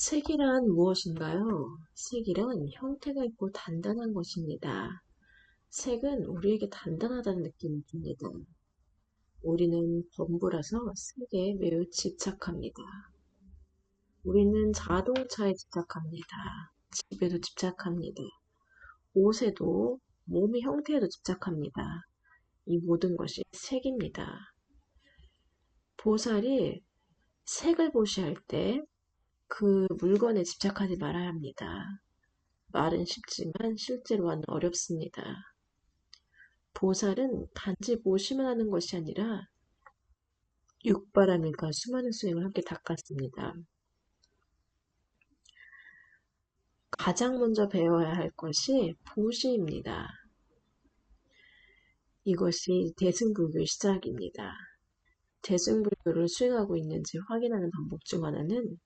색이란 무엇인가요? 색이란 형태가 있고 단단한 것입니다. 색은 우리에게 단단하다는 느낌을 줍니다. 우리는 범부라서 색에 매우 집착합니다. 우리는 자동차에 집착합니다. 집에도 집착합니다. 옷에도 몸의 형태에도 집착합니다. 이 모든 것이 색입니다. 보살이 색을 보시할 때 그 물건에 집착하지 말아야 합니다. 말은 쉽지만 실제로는 어렵습니다. 보살은 단지 보시만 하는 것이 아니라 육바라밀과 수많은 수행을 함께 닦았습니다. 가장 먼저 배워야 할 것이 보시입니다. 이것이 대승불교의 시작입니다. 대승불교를 수행하고 있는지 확인하는 방법 중 하나는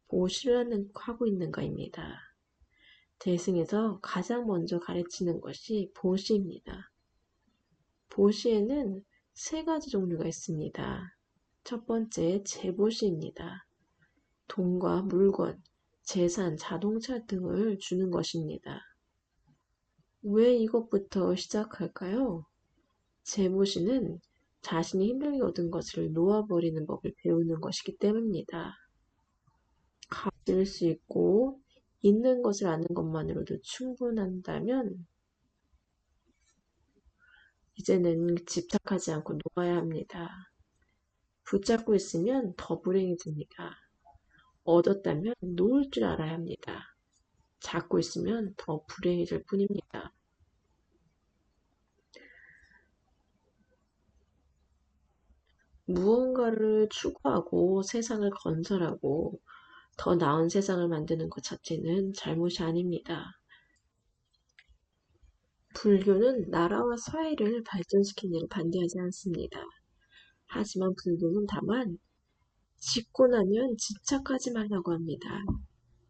보시를 하고 있는가입니다. 대승에서 가장 먼저 가르치는 것이 보시입니다. 보시에는 세 가지 종류가 있습니다. 첫 번째, 재보시입니다. 돈과 물건, 재산, 자동차 등을 주는 것입니다. 왜 이것부터 시작할까요? 재보시는 자신이 힘들게 얻은 것을 놓아버리는 법을 배우는 것이기 때문입니다. 가질 수 있고 있는 것을 아는 것만으로도 충분한다면 이제는 집착하지 않고 놓아야 합니다. 붙잡고 있으면 더 불행해집니다. 얻었다면 놓을 줄 알아야 합니다. 잡고 있으면 더 불행해질 뿐입니다. 무언가를 추구하고 세상을 건설하고 더 나은 세상을 만드는 것 자체는 잘못이 아닙니다. 불교는 나라와 사회를 발전시키는 일을 반대하지 않습니다. 하지만 불교는 다만 짓고 나면 집착하지 말라고 합니다.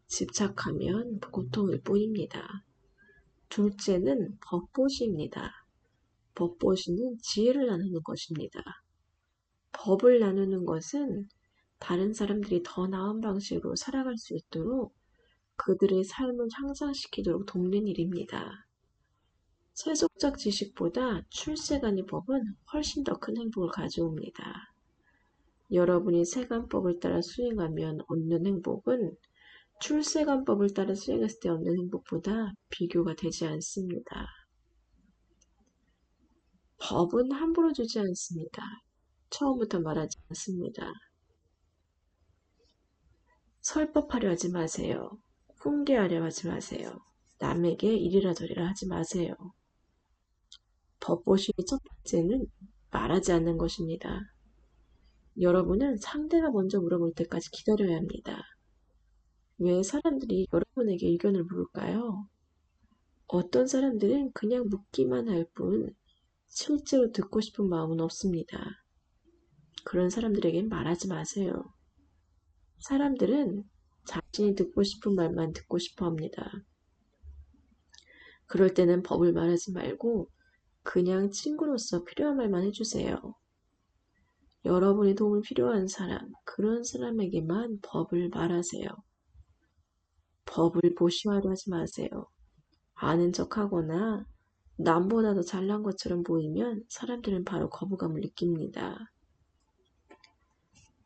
집착하면 고통일 뿐입니다. 둘째는 법보시입니다. 법보시는 지혜를 나누는 것입니다. 법을 나누는 것은 다른 사람들이 더 나은 방식으로 살아갈 수 있도록 그들의 삶을 향상시키도록 돕는 일입니다. 세속적 지식보다 출세간의 법은 훨씬 더 큰 행복을 가져옵니다. 여러분이 세간법을 따라 수행하면 얻는 행복은 출세간법을 따라 수행했을 때 얻는 행복보다 비교가 되지 않습니다. 법은 함부로 주지 않습니다. 처음부터 말하지 않습니다. 설법하려 하지 마세요. 훈계하려 하지 마세요. 남에게 이리라 저리라 하지 마세요. 법보시의 첫 번째는 말하지 않는 것입니다. 여러분은 상대가 먼저 물어볼 때까지 기다려야 합니다. 왜 사람들이 여러분에게 의견을 물을까요? 어떤 사람들은 그냥 묻기만 할 뿐 실제로 듣고 싶은 마음은 없습니다. 그런 사람들에겐 말하지 마세요. 사람들은 자신이 듣고 싶은 말만 듣고 싶어 합니다. 그럴 때는 법을 말하지 말고 그냥 친구로서 필요한 말만 해주세요. 여러분이 도움이 필요한 사람, 그런 사람에게만 법을 말하세요. 법을 보시하려 하지 마세요. 아는 척하거나 남보다 더 잘난 것처럼 보이면 사람들은 바로 거부감을 느낍니다.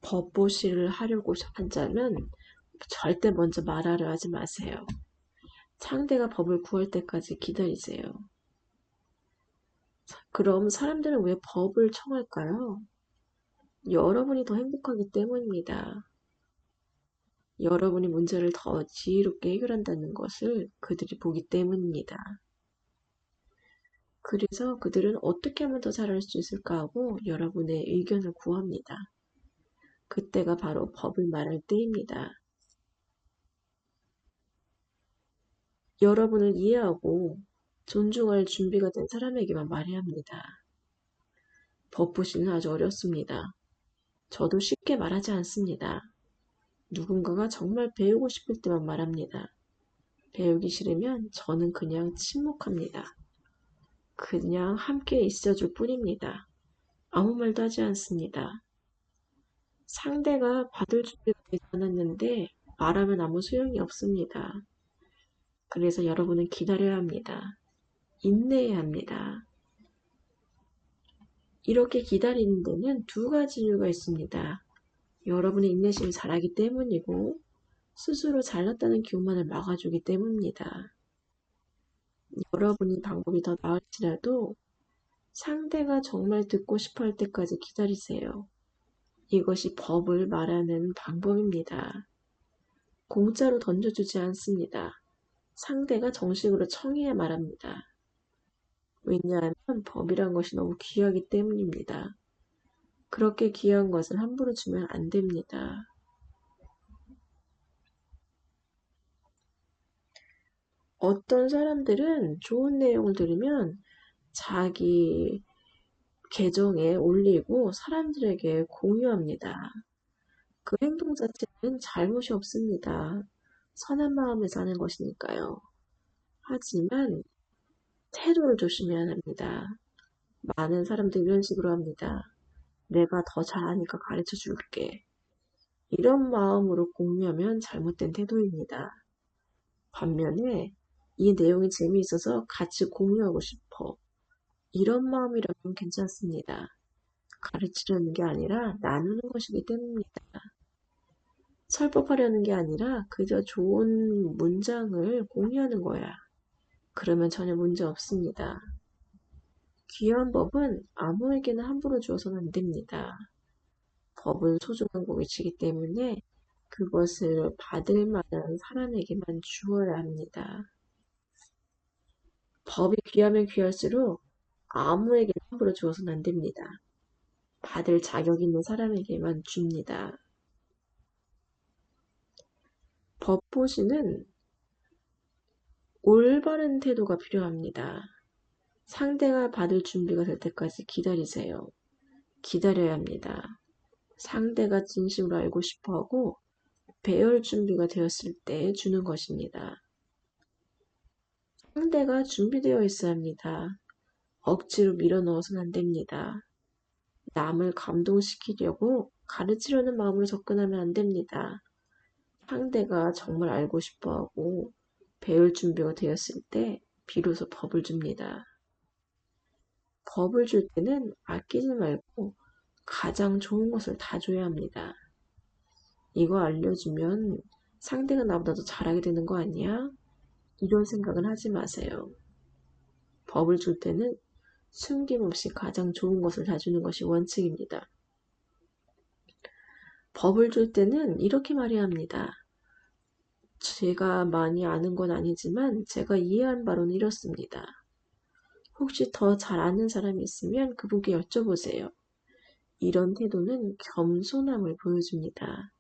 법보시를 하려고 한다면 절대 먼저 말하려 하지 마세요. 상대가 법을 구할 때까지 기다리세요. 그럼 사람들은 왜 법을 청할까요? 여러분이 더 행복하기 때문입니다. 여러분이 문제를 더 지혜롭게 해결한다는 것을 그들이 보기 때문입니다. 그래서 그들은 어떻게 하면 더 잘할 수 있을까 하고 여러분의 의견을 구합니다. 그때가 바로 법을 말할 때입니다. 여러분을 이해하고 존중할 준비가 된 사람에게만 말해야 합니다. 법보시는 아주 어렵습니다. 저도 쉽게 말하지 않습니다. 누군가가 정말 배우고 싶을 때만 말합니다. 배우기 싫으면 저는 그냥 침묵합니다. 그냥 함께 있어줄 뿐입니다. 아무 말도 하지 않습니다. 상대가 받을 준비가 되지 않았는데 말하면 아무 소용이 없습니다. 그래서 여러분은 기다려야 합니다. 인내해야 합니다. 이렇게 기다리는 데는 두 가지 이유가 있습니다. 여러분의 인내심을 잘하기 때문이고 스스로 잘났다는 교만을 막아주기 때문입니다. 여러분이 방법이 더 나을지라도 상대가 정말 듣고 싶어 할 때까지 기다리세요. 이것이 법을 말하는 방법입니다. 공짜로 던져주지 않습니다. 상대가 정식으로 청해야 말합니다. 왜냐하면 법이란 것이 너무 귀하기 때문입니다. 그렇게 귀한 것을 함부로 주면 안 됩니다. 어떤 사람들은 좋은 내용을 들으면 자기 계정에 올리고 사람들에게 공유합니다. 그 행동 자체는 잘못이 없습니다. 선한 마음에서 하는 것이니까요. 하지만 태도를 조심해야 합니다. 많은 사람들이 이런 식으로 합니다. 내가 더 잘하니까 가르쳐 줄게. 이런 마음으로 공유하면 잘못된 태도입니다. 반면에 이 내용이 재미있어서 같이 공유하고 싶어. 이런 마음이라면 괜찮습니다. 가르치려는 게 아니라 나누는 것이기 때문입니다. 설법하려는 게 아니라 그저 좋은 문장을 공유하는 거야. 그러면 전혀 문제 없습니다. 귀한 법은 아무에게나 함부로 주어서는 안 됩니다. 법은 소중한 것이기 때문에 그것을 받을 만한 사람에게만 주어야 합니다. 법이 귀하면 귀할수록 아무에게나 함부로 주어서는 안 됩니다. 받을 자격 있는 사람에게만 줍니다. 법보시는 올바른 태도가 필요합니다. 상대가 받을 준비가 될 때까지 기다리세요. 기다려야 합니다. 상대가 진심으로 알고 싶어하고 배울 준비가 되었을 때 주는 것입니다. 상대가 준비되어 있어야 합니다. 억지로 밀어넣어서는 안 됩니다. 남을 감동시키려고 가르치려는 마음으로 접근하면 안 됩니다. 상대가 정말 알고 싶어하고 배울 준비가 되었을 때 비로소 법을 줍니다. 법을 줄 때는 아끼지 말고 가장 좋은 것을 다 줘야 합니다. 이거 알려주면 상대가 나보다 더 잘하게 되는 거 아니야? 이런 생각은 하지 마세요. 법을 줄 때는 숨김없이 가장 좋은 것을 다 주는 것이 원칙입니다. 법을 줄 때는 이렇게 말해야 합니다. 제가 많이 아는 건 아니지만 제가 이해한 바로는 이렇습니다. 혹시 더 잘 아는 사람이 있으면 그분께 여쭤보세요. 이런 태도는 겸손함을 보여줍니다.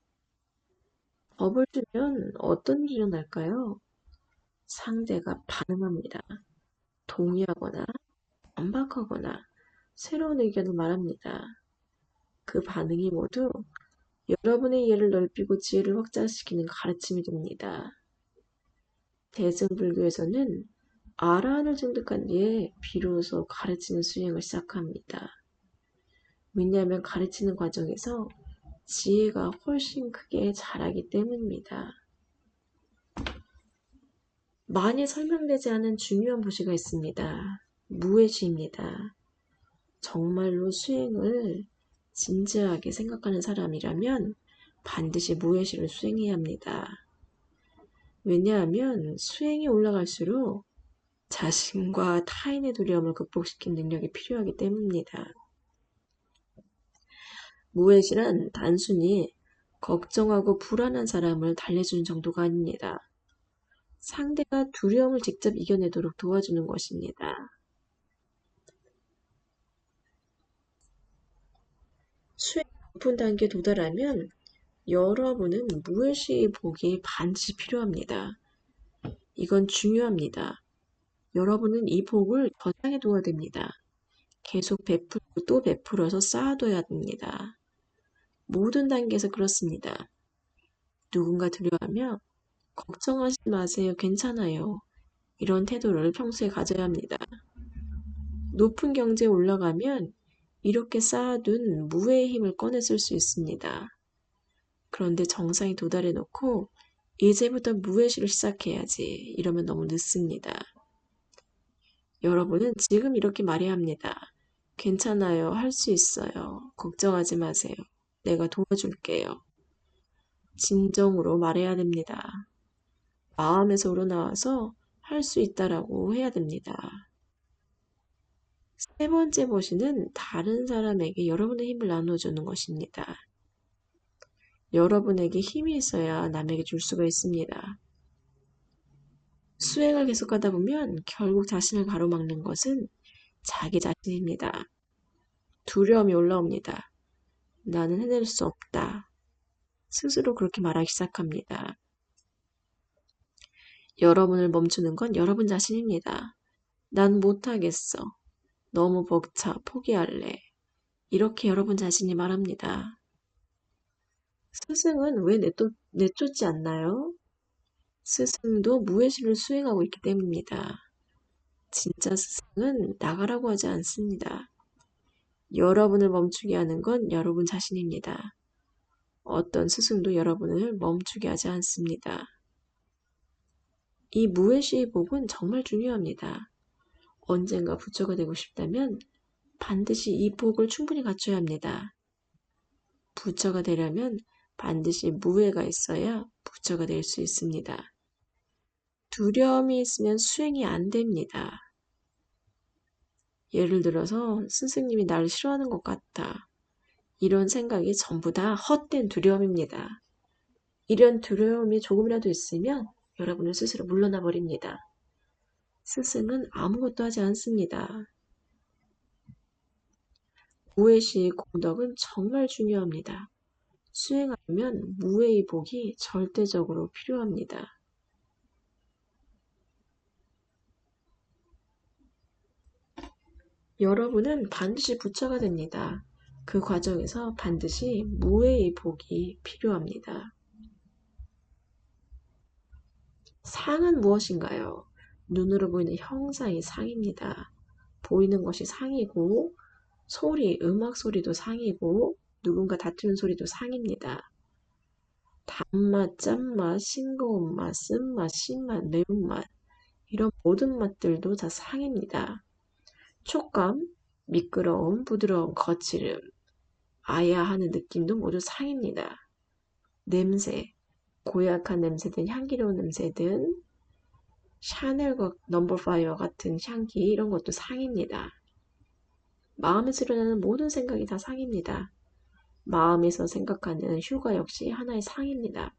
법을 주면 어떤 일이 일어날까요? 상대가 반응합니다. 동의하거나 반박하거나 새로운 의견을 말합니다. 그 반응이 모두 여러분의 이해를 넓히고 지혜를 확장시키는 가르침이 됩니다. 대승불교에서는 아라한을 증득한 뒤에 비로소 가르치는 수행을 시작합니다. 왜냐하면 가르치는 과정에서 지혜가 훨씬 크게 자라기 때문입니다. 많이 설명되지 않은 중요한 보시가 있습니다. 무해시입니다. 정말로 수행을 진지하게 생각하는 사람이라면 반드시 무해시를 수행해야 합니다. 왜냐하면 수행이 올라갈수록 자신과 타인의 두려움을 극복시킨 능력이 필요하기 때문입니다. 무해시란 단순히 걱정하고 불안한 사람을 달래주는 정도가 아닙니다. 상대가 두려움을 직접 이겨내도록 도와주는 것입니다. 수행 높은 단계에 도달하면 여러분은 무해시의 복이 반드시 필요합니다. 이건 중요합니다. 여러분은 이 복을 저장해 둬야 됩니다. 계속 베풀고 또 베풀어서 쌓아둬야 됩니다. 모든 단계에서 그렇습니다. 누군가 두려워하며 걱정하지 마세요. 괜찮아요. 이런 태도를 평소에 가져야 합니다. 높은 경지에 올라가면 이렇게 쌓아둔 무의 힘을 꺼내 쓸 수 있습니다. 그런데 정상에 도달해 놓고 이제부터 무회시를 시작해야지. 이러면 너무 늦습니다. 여러분은 지금 이렇게 말해야 합니다. 괜찮아요. 할 수 있어요. 걱정하지 마세요. 내가 도와줄게요. 진정으로 말해야 됩니다. 마음에서 우러나와서 할 수 있다라고 해야 됩니다. 세 번째 버시는 다른 사람에게 여러분의 힘을 나눠주는 것입니다. 여러분에게 힘이 있어야 남에게 줄 수가 있습니다. 수행을 계속하다 보면 결국 자신을 가로막는 것은 자기 자신입니다. 두려움이 올라옵니다. 나는 해낼 수 없다. 스스로 그렇게 말하기 시작합니다. 여러분을 멈추는 건 여러분 자신입니다. 난 못하겠어. 너무 벅차. 포기할래. 이렇게 여러분 자신이 말합니다. 스승은 왜 내쫓지 않나요? 스승도 무회시를 수행하고 있기 때문입니다. 진짜 스승은 나가라고 하지 않습니다. 여러분을 멈추게 하는 건 여러분 자신입니다. 어떤 스승도 여러분을 멈추게 하지 않습니다. 이 무회시의 복은 정말 중요합니다. 언젠가 부처가 되고 싶다면 반드시 이 복을 충분히 갖춰야 합니다. 부처가 되려면 반드시 무회가 있어야 부처가 될 수 있습니다. 두려움이 있으면 수행이 안 됩니다. 예를 들어서 스승님이 나를 싫어하는 것 같다. 이런 생각이 전부 다 헛된 두려움입니다. 이런 두려움이 조금이라도 있으면 여러분은 스스로 물러나 버립니다. 스승은 아무것도 하지 않습니다. 무회시의 공덕은 정말 중요합니다. 수행하려면 무회의 복이 절대적으로 필요합니다. 여러분은 반드시 부처가 됩니다. 그 과정에서 반드시 무회의 복이 필요합니다. 상은 무엇인가요? 눈으로 보이는 형상이 상입니다. 보이는 것이 상이고 소리, 음악 소리도 상이고 누군가 다투는 소리도 상입니다. 단맛, 짠맛, 싱거운 맛, 쓴맛, 신맛, 매운맛 이런 모든 맛들도 다 상입니다. 촉감, 미끄러움, 부드러움, 거칠음, 아야 하는 느낌도 모두 상입니다. 냄새, 고약한 냄새든 향기로운 냄새든 샤넬과 넘버 5와 같은 향기 이런 것도 상입니다. 마음에서 일어나는 모든 생각이 다 상입니다. 마음에서 생각하는 휴가 역시 하나의 상입니다.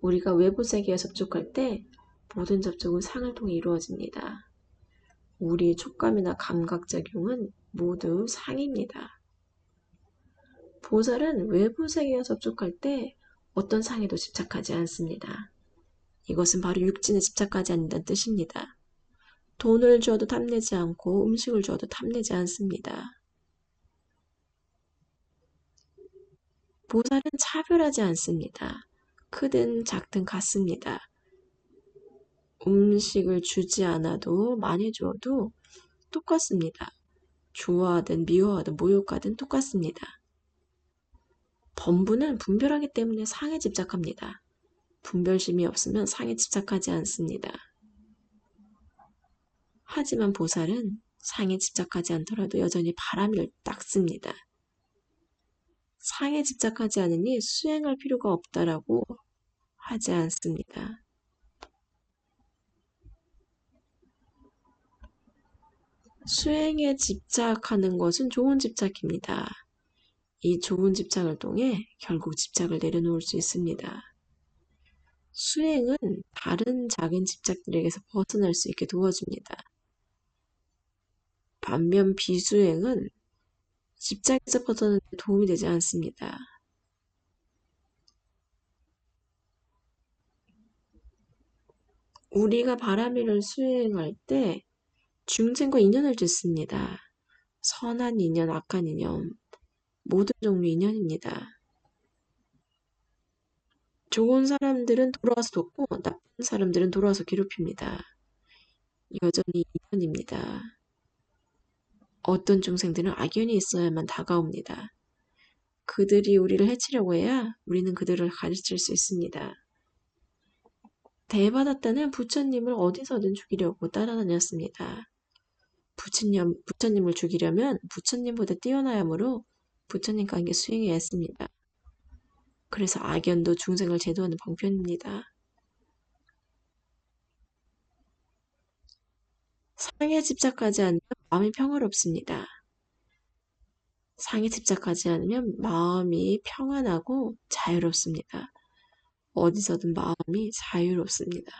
우리가 외부 세계에 접촉할 때 모든 접촉은 상을 통해 이루어집니다. 우리 촉감이나 감각작용은 모두 상입니다. 보살은 외부 세계에 접촉할 때 어떤 상에도 집착하지 않습니다. 이것은 바로 육진에 집착하지 않는다는 뜻입니다. 돈을 주어도 탐내지 않고 음식을 주어도 탐내지 않습니다. 보살은 차별하지 않습니다. 크든 작든 같습니다. 음식을 주지 않아도 많이 주어도 똑같습니다. 좋아하든 미워하든 모욕하든 똑같습니다. 범부는 분별하기 때문에 상에 집착합니다. 분별심이 없으면 상에 집착하지 않습니다. 하지만 보살은 상에 집착하지 않더라도 여전히 바람을 닦습니다. 상에 집착하지 않으니 수행할 필요가 없다라고 하지 않습니다. 수행에 집착하는 것은 좋은 집착입니다. 이 좋은 집착을 통해 결국 집착을 내려놓을 수 있습니다. 수행은 다른 작은 집착들에게서 벗어날 수 있게 도와줍니다. 반면 비수행은 집착에서 벗어나는 데 도움이 되지 않습니다. 우리가 바라미를 수행할 때 중생과 인연을 짓습니다. 선한 인연, 악한 인연, 모든 종류 인연입니다. 좋은 사람들은 돌아와서 돕고 나쁜 사람들은 돌아와서 괴롭힙니다. 여전히 인연입니다. 어떤 중생들은 악연이 있어야만 다가옵니다. 그들이 우리를 해치려고 해야 우리는 그들을 가르칠 수 있습니다. 대바다떼는 부처님을 어디서든 죽이려고 따라다녔습니다. 부처님을 죽이려면 부처님보다 뛰어나야 하므로 부처님과 함께 수행해야 했습니다. 그래서 악연도 중생을 제도하는 방편입니다. 상에 집착하지 않으면 마음이 평화롭습니다. 상에 집착하지 않으면 마음이 평안하고 자유롭습니다. 어디서든 마음이 자유롭습니다.